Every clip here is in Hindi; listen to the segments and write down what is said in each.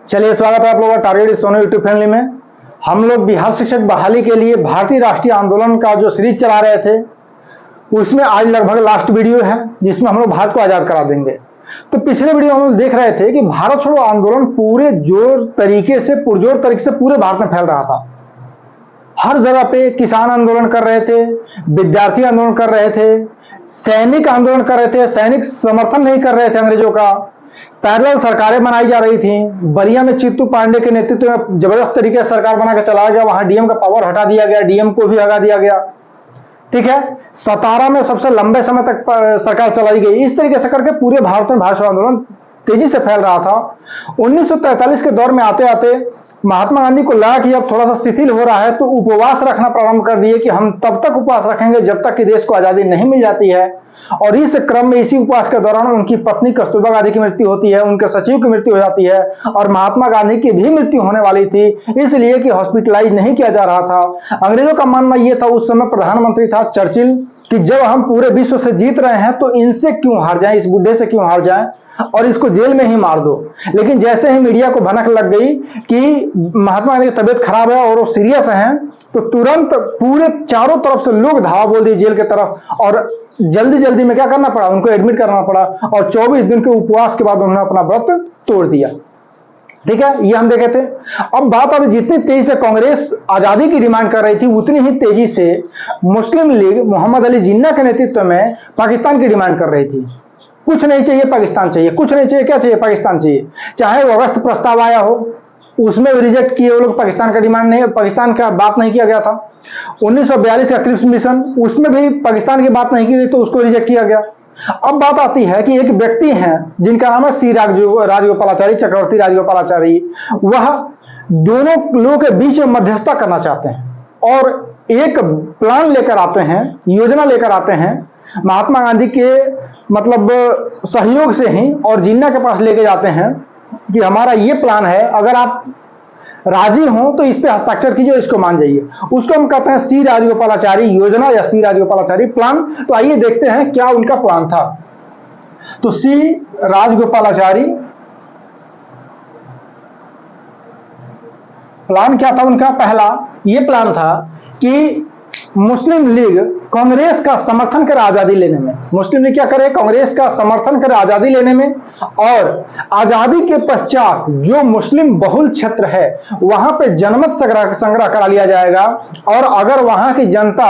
चलिए, स्वागत है आप लोगों का टारगेट सोनू यूट्यूब फैमिली में। हम लोग बिहार शिक्षक बहाली के लिए भारतीय राष्ट्रीय आंदोलन का जो सीरीज चला रहे थे, उसमें आज लगभग लास्ट वीडियो है जिसमें हम लोग भारत को आजाद करा देंगे। तो पिछले वीडियो हम लोग देख रहे थे कि भारत छोड़ो आंदोलन पूरे पुरजोर तरीके से पूरे भारत में फैल रहा था। हर जगह पे किसान आंदोलन कर रहे थे, विद्यार्थी आंदोलन कर रहे थे, सैनिक आंदोलन कर रहे थे, सैनिक समर्थन नहीं कर रहे थे अंग्रेजों का। पैरेलल सरकारें बनाई जा रही थी। बलिया में चित्तू पांडे के नेतृत्व में जबरदस्त तरीके से सरकार बना के चलाया गया। वहां डीएम का पावर हटा दिया गया, डीएम को भी हटा दिया गया। ठीक है, सतारा में सबसे लंबे समय तक सरकार चलाई गई। इस तरीके से करके पूरे भारत में भाषा आंदोलन तेजी से फैल रहा था। 1943 के दौर में आते आते महात्मा गांधी को लगा कि अब थोड़ा सा शिथिल हो रहा है, तो उपवास रखना प्रारंभ कर दिए कि हम तब तक उपवास रखेंगे जब तक कि देश को आजादी नहीं मिल जाती है। और इस क्रम में इसी उपवास के दौरान उनकी पत्नी कस्तूरबा गांधी की मृत्यु होती है, उनके सचिव की मृत्यु हो जाती है और महात्मा गांधी की भी मृत्यु होने वाली थी, इसलिए कि हॉस्पिटलाइज नहीं किया जा रहा था। अंग्रेजों का मानना यह था, उस समय प्रधानमंत्री था चर्चिल, कि जब हम पूरे विश्व से जीत रहे हैं तो इनसे क्यों हार जाएं, इस बुढ़े से क्यों हार जाएं और इसको जेल में ही मार दो। लेकिन जैसे ही मीडिया को भनक लग गई कि महात्मा गांधी की तबीयत खराब है और वो सीरियस हैं, तो तुरंत पूरे चारों तरफ से लोग धावा बोल दिए जेल की तरफ और जल्दी जल्दी में क्या करना पड़ा, उनको एडमिट करना पड़ा और 24 दिन के उपवास के बाद उन्होंने अपना व्रत तोड़ दिया। ठीक है, ये हम देखे थे। अब बात आती, जितनी तेजी से कांग्रेस आजादी की डिमांड कर रही थी, उतनी ही तेजी से मुस्लिम लीग मोहम्मद अली जिन्ना के नेतृत्व में पाकिस्तान की डिमांड कर रही थी। कुछ नहीं चाहिए, पाकिस्तान चाहिए। कुछ नहीं चाहिए, क्या चाहिए? पाकिस्तान चाहिए। चाहे वो अगस्त प्रस्ताव आया हो, उसमें रिजेक्ट किए वो लोग, पाकिस्तान का डिमांड नहीं, पाकिस्तान का बात नहीं किया गया था। 1942 का क्रिप्स मिशन, उसमें भी पाकिस्तान की बात नहीं की गई, तो उसको रिजेक्ट किया गया। अब बात आती है कि एक व्यक्ति हैं जिनका नाम है सी राजगोपालाचारी, चक्रवर्ती राजगोपालाचारी। वह दोनों लोगों के बीच में मध्यस्थता करना चाहते हैं और एक प्लान लेकर आते हैं, योजना लेकर आते हैं महात्मा गांधी के मतलब सहयोग से ही, और जिन्ना के पास लेके जाते हैं कि हमारा ये प्लान है, अगर आप राजी हो तो इस पे हस्ताक्षर कीजिए, इसको मान जाइए। उसको हम कहते हैं सी राजगोपालाचारी योजना या सी राजगोपालाचारी प्लान। तो आइए देखते हैं क्या उनका प्लान था। तो सी राजगोपालाचारी प्लान क्या था उनका? पहला ये प्लान था कि मुस्लिम लीग कांग्रेस का समर्थन करे आजादी लेने में। मुस्लिम लीग क्या करे? कांग्रेस का समर्थन करे आजादी लेने में, और आजादी के पश्चात जो मुस्लिम बहुल क्षेत्र है वहां पे जनमत संग्रह करा लिया जाएगा, और अगर वहां की जनता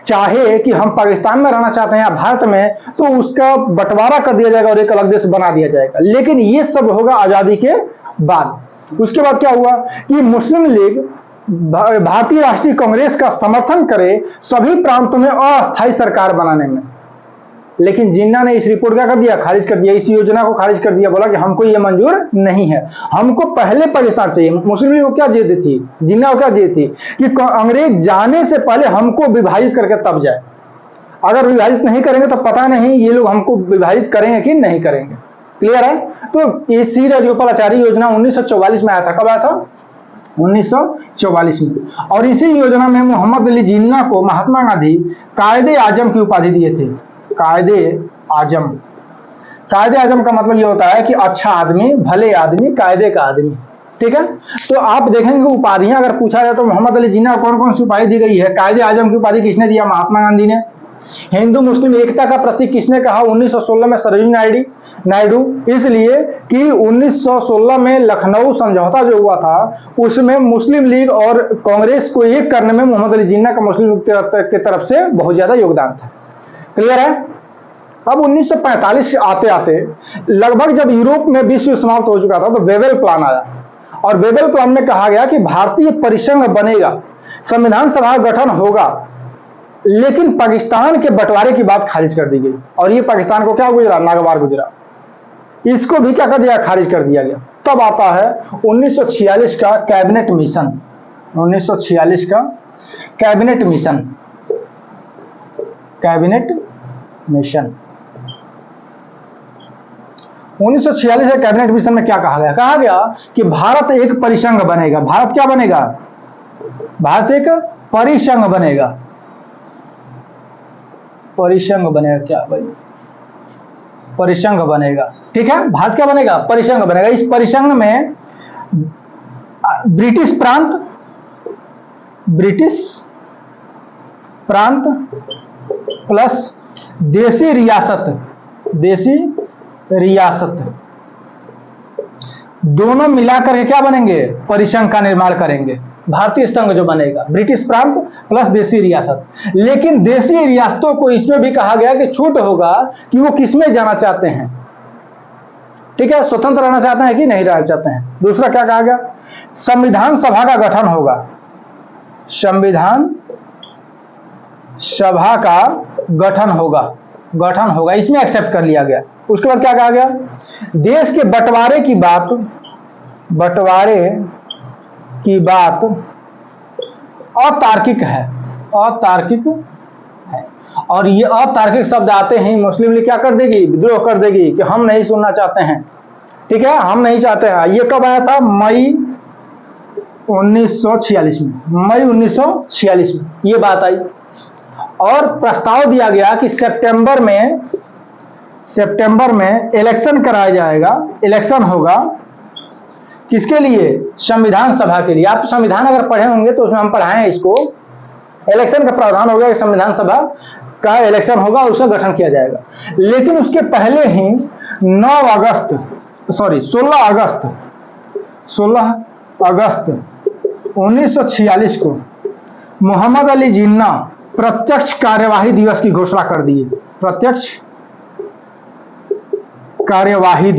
चाहे कि हम पाकिस्तान में रहना चाहते हैं या भारत में, तो उसका बंटवारा कर दिया जाएगा और एक अलग देश बना दिया जाएगा। लेकिन ये सब होगा आजादी के बाद। उसके बाद क्या हुआ कि मुस्लिम लीग भारतीय राष्ट्रीय कांग्रेस का समर्थन करे सभी प्रांतों में अस्थायी सरकार बनाने में। लेकिन जिन्ना ने इस रिपोर्ट क्या कर दिया? खारिज कर दिया, इस योजना को खारिज कर दिया। बोला कि हमको ये मंजूर नहीं है, हमको पहले पाकिस्तान चाहिए। मुस्लिम लीग को क्या जिद थी, जिन्ना को क्या जिद थी कि अंग्रेज जाने से पहले हमको विभाजित करके तब जाए। अगर विभाजित नहीं करेंगे तो पता नहीं ये लोग हमको विभाजित करेंगे कि नहीं करेंगे। क्लियर है? तो ये सी राजगोपालाचारी योजना 1944 में आया था। कब आया था? 1944 में। और इसी योजना में मोहम्मद अली जिन्ना को महात्मा गांधी कायदे आजम की उपाधि दिए थे। कायदे आजम, कायदे आजम का मतलब यह होता है कि अच्छा आदमी, भले आदमी, कायदे का आदमी। ठीक है, तो आप देखेंगे उपाधियां अगर पूछा जाए तो मोहम्मद अली जिन्ना को कौन कौन सी उपाधि दी गई है? कायदे आजम की उपाधि किसने दिया? महात्मा गांधी ने। हिंदू मुस्लिम एकता का प्रतीक किसने कहा? 1916 में सरोजिनी नायडू, इसलिए कि 1916 में लखनऊ समझौता जो हुआ था उसमें मुस्लिम लीग और कांग्रेस को एक करने में मोहम्मद अली जिन्ना का मुस्लिम लीग की तरफ से बहुत ज्यादा योगदान था। क्लियर है? अब 1945 आते आते लगभग जब यूरोप में विश्व समाप्त हो चुका था तो वेवेल प्लान आया, और वेवेल प्लान में कहा गया कि भारतीय परिसंघ बनेगा, संविधान सभा गठन होगा, लेकिन पाकिस्तान के बंटवारे की बात खारिज कर दी गई। और ये पाकिस्तान को क्या गुजरा? नागवार गुजरा। इसको भी क्या कर दिया? खारिज कर दिया गया। तब आता है 1946 का कैबिनेट मिशन। 1946 का कैबिनेट मिशन, कैबिनेट मिशन 1946 के कैबिनेट मिशन में क्या कहा गया? कहा गया कि भारत एक परिसंघ बनेगा। भारत क्या बनेगा? भारत एक परिसंघ बनेगा। परिसंघ बनेगा क्या भाई? परिसंघ बनेगा। ठीक है, भारत क्या बनेगा? परिसंघ बनेगा। इस परिसंघ में ब्रिटिश प्रांत प्लस देसी रियासत दोनों मिलाकर के क्या बनेंगे? परिसंघ का निर्माण करेंगे, भारतीय संघ जो बनेगा, ब्रिटिश प्रांत प्लस देसी रियासत। लेकिन देसी रियासतों को इसमें भी कहा गया कि छूट होगा कि वो किसमें जाना चाहते हैं, ठीक है, स्वतंत्र रहना चाहते हैं कि नहीं रहना चाहते हैं। दूसरा क्या कहा गया? संविधान सभा का गठन होगा, संविधान सभा का गठन होगा, इसमें एक्सेप्ट कर लिया गया। उसके बाद क्या कहा गया? देश के बंटवारे की बात अतार्किक है, और ये अतार्किक शब्द आते ही मुस्लिम लीग क्या कर देगी? विद्रोह कर देगी कि हम नहीं सुनना चाहते हैं, ठीक है, हम नहीं चाहते हैं। ये कब आया था? मई 1946 में, मई 1946 में ये बात आई, और प्रस्ताव दिया गया कि सितंबर में इलेक्शन कराया जाएगा, इलेक्शन होगा किसके लिए? संविधान सभा के लिए। आप संविधान अगर पढ़े होंगे तो उसमें हम पढ़ाएं इसको, इलेक्शन का प्रावधान हो गया कि संविधान सभा का इलेक्शन होगा और उसका गठन किया जाएगा। लेकिन उसके पहले ही 16 अगस्त 1946 को मोहम्मद अली जिन्ना प्रत्यक्ष कार्यवाही दिवस की घोषणा कर दिए, प्रत्यक्ष कार्यवाही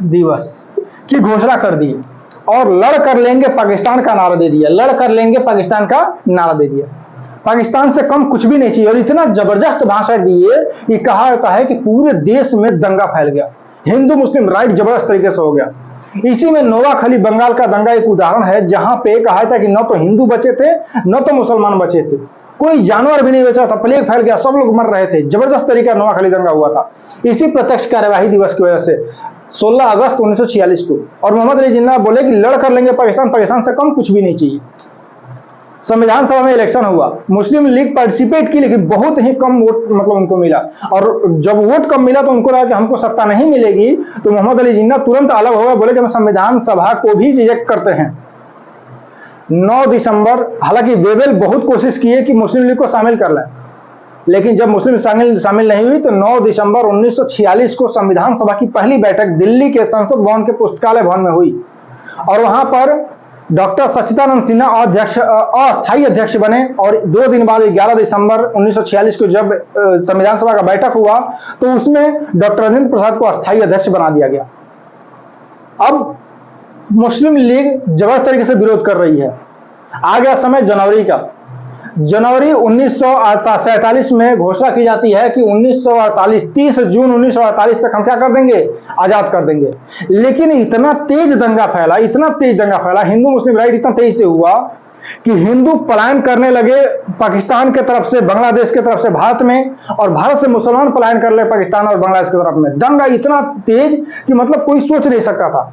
दिवस की घोषणा कर दी, और लड़ कर लेंगे पाकिस्तान का नारा दे दिया, पाकिस्तान से कम कुछ भी नहीं चाहिए। और इतना जबरदस्त भाषण दिए, ये कहा जाता है कि पूरे देश में दंगा फैल गया, हिंदू मुस्लिम राइट जबरदस्त तरीके से हो गया। इसी में नोवाखली बंगाल का दंगा एक उदाहरण है, जहां पे कहा था कि न तो हिंदू बचे थे न तो मुसलमान बचे थे, कोई जानवर भी नहीं बचा था, प्लेग फैल गया, सब लोग मर रहे थे, जबरदस्त तरीका नोवाखली दंगा हुआ था इसी प्रत्यक्ष कार्यवाही दिवस की वजह से 16 अगस्त 1946 को। और मोहम्मद अली जिन्ना बोले कि लड़ कर लेंगे पाकिस्तान से कम कुछ भी नहीं चाहिए। संविधान सभा में इलेक्शन हुआ, मुस्लिम लीग पार्टिसिपेट की, लेकिन बहुत ही कम वोट मतलब उनको मिला, और जब वोट कम मिला तो उनको लगा कि हमको सत्ता नहीं मिलेगी, तो मोहम्मद अली जिन्ना तुरंत अलग हो गए, बोले कि हम संविधान सभा को भी रिजेक्ट करते हैं। 9 दिसंबर, हालांकि वेवेल बहुत कोशिश किए कि मुस्लिम लीग को शामिल कर लें, लेकिन जब मुस्लिम शामिल नहीं हुई तो 9 दिसंबर 1946 को संविधान सभा की पहली बैठक दिल्ली के संसद भवन के पुस्तकालय भवन में हुई, और वहां पर डॉक्टर सच्चिदानंद सिन्हा अस्थायी अध्यक्ष बने। और 2 दिन बाद 11 दिसंबर 1946 को जब संविधान सभा का बैठक हुआ तो उसमें डॉक्टर राजेंद्र प्रसाद को अस्थायी अध्यक्ष बना दिया गया। अब मुस्लिम लीग जबरदस्त तरीके से विरोध कर रही है। आ गया समय जनवरी का, जनवरी 1947 में घोषणा की जाती है कि 30 जून 1948 तक हम क्या कर देंगे? आजाद कर देंगे। लेकिन इतना तेज दंगा फैला, हिंदू मुस्लिम राइट इतना तेज से हुआ कि हिंदू पलायन करने लगे पाकिस्तान के तरफ से, बांग्लादेश के तरफ से भारत में, और भारत से मुसलमान पलायन कर ले पाकिस्तान और बांग्लादेश की तरफ में। दंगा इतना तेज कि मतलब कोई सोच नहीं सकता था।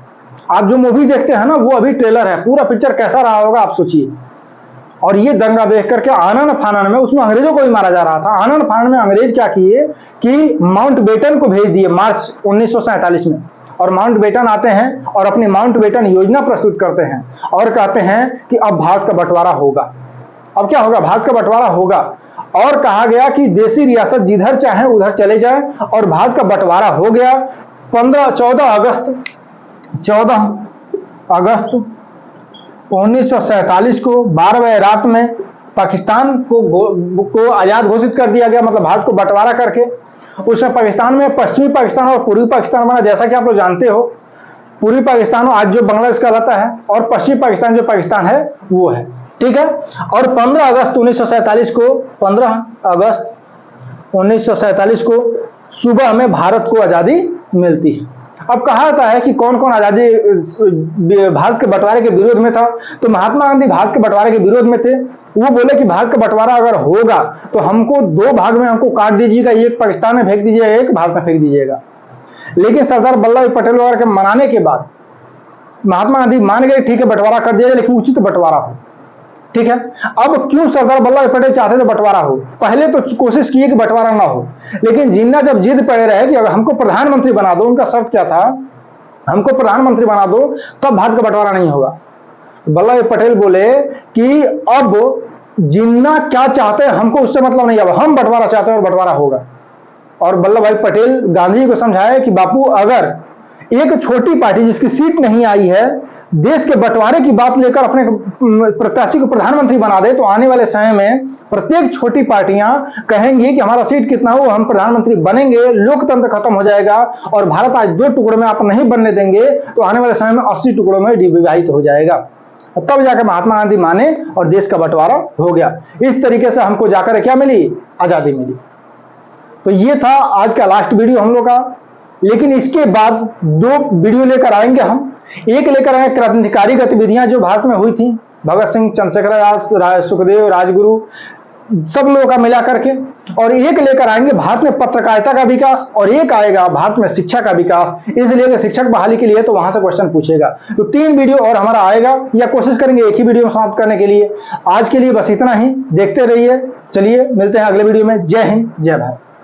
आप जो मूवी देखते हैं ना, वो अभी ट्रेलर है, पूरा पिक्चर कैसा रहा होगा आप सोचिए। और ये दंगा देख करके आनन फानन में उसमें अंग्रेजों को भी मारा जा रहा था। आनन फानन में अंग्रेज क्या किए कि माउंटबेटन को भेज दिए मार्च 1947 में, और माउंटबेटन आते हैं और अपनी माउंटबेटन योजना प्रस्तुत करते हैं और कहते हैं कि अब भारत का बंटवारा होगा। अब क्या होगा? भारत का बंटवारा होगा, और कहा गया कि देसी रियासत जिधर चाहे उधर चले जाए, और भारत का बंटवारा हो गया। 14 अगस्त 1947 को 12 बजे रात में पाकिस्तान को आजाद घोषित कर दिया गया, मतलब भारत को बंटवारा करके। उसमें पाकिस्तान में पश्चिमी पाकिस्तान और पूर्वी पाकिस्तान बना। जैसा कि आप लोग जानते हो, पूर्वी पाकिस्तान आज जो बांग्लादेश कहलाता है, और पश्चिमी पाकिस्तान जो पाकिस्तान है वो है, ठीक है। और 15 अगस्त 1947 को सुबह में भारत को आजादी मिलती है। अब कहा जाता है कि कौन कौन आजादी भारत के बंटवारे के विरोध में था, तो महात्मा गांधी भारत के बंटवारे के विरोध में थे। वो बोले कि भारत का बंटवारा अगर होगा तो हमको 2 भाग में हमको काट दीजिएगा, एक पाकिस्तान में फेंक दीजिएगा, एक भारत में फेंक दीजिएगा। लेकिन सरदार वल्लभ भाई पटेल वगैरह के मनाने के बाद महात्मा गांधी मान गए, ठीक है बंटवारा कर दिया जाए, लेकिन उचित बंटवारा हो, ठीक है। अब क्यों सरदार वल्लभ भाई पटेल चाहते थे बंटवारा हो? पहले तो कोशिश की कि बंटवारा ना हो, लेकिन जिन्ना जब जिद पड़े रहे कि अगर हमको प्रधानमंत्री बना दो, उनका शर्त क्या था हमको प्रधानमंत्री बना दो, तब भारत का बंटवारा नहीं होगा। वल्लभ भाई पटेल बोले कि अब जिन्ना क्या चाहते हैं हमको उससे मतलब नहीं, अब हम बंटवारा चाहते हैं और बंटवारा होगा। और वल्लभ भाई पटेल गांधी जी को समझाया कि बापू, अगर एक छोटी पार्टी जिसकी सीट नहीं आई है देश के बंटवारे की बात लेकर अपने प्रत्याशी को प्रधानमंत्री बना दे, तो आने वाले समय में प्रत्येक छोटी पार्टियां कहेंगी कि हमारा सीट कितना हो, हम प्रधानमंत्री बनेंगे, लोकतंत्र खत्म हो जाएगा और भारत आज 2 टुकड़ों में आप नहीं बनने देंगे तो आने वाले समय में 80 टुकड़ों में विभाजित हो जाएगा। तब जाकर महात्मा गांधी माने और देश का बंटवारा हो गया। इस तरीके से हमको जाकर क्या मिली? आजादी मिली। तो ये था आज का लास्ट वीडियो हम लोग का, लेकिन इसके बाद 2 वीडियो लेकर आएंगे हम। एक लेकर आएंगे क्रांतिकारी गतिविधियां जो भारत में हुई थी, भगत सिंह, चंद्रशेखर आजाद, सुखदेव, राजगुरु, सब लोगों का मिला करके, और एक लेकर आएंगे भारत में पत्रकारिता का विकास, और एक आएगा भारत में शिक्षा का विकास। इसलिए शिक्षक बहाली के लिए तो वहां से क्वेश्चन पूछेगा। तो 3 वीडियो और हमारा आएगा, या कोशिश करेंगे एक ही वीडियो में समाप्त करने के लिए। आज के लिए बस इतना ही, देखते रहिए। चलिए मिलते हैं अगले वीडियो में। जय हिंद, जय भारत।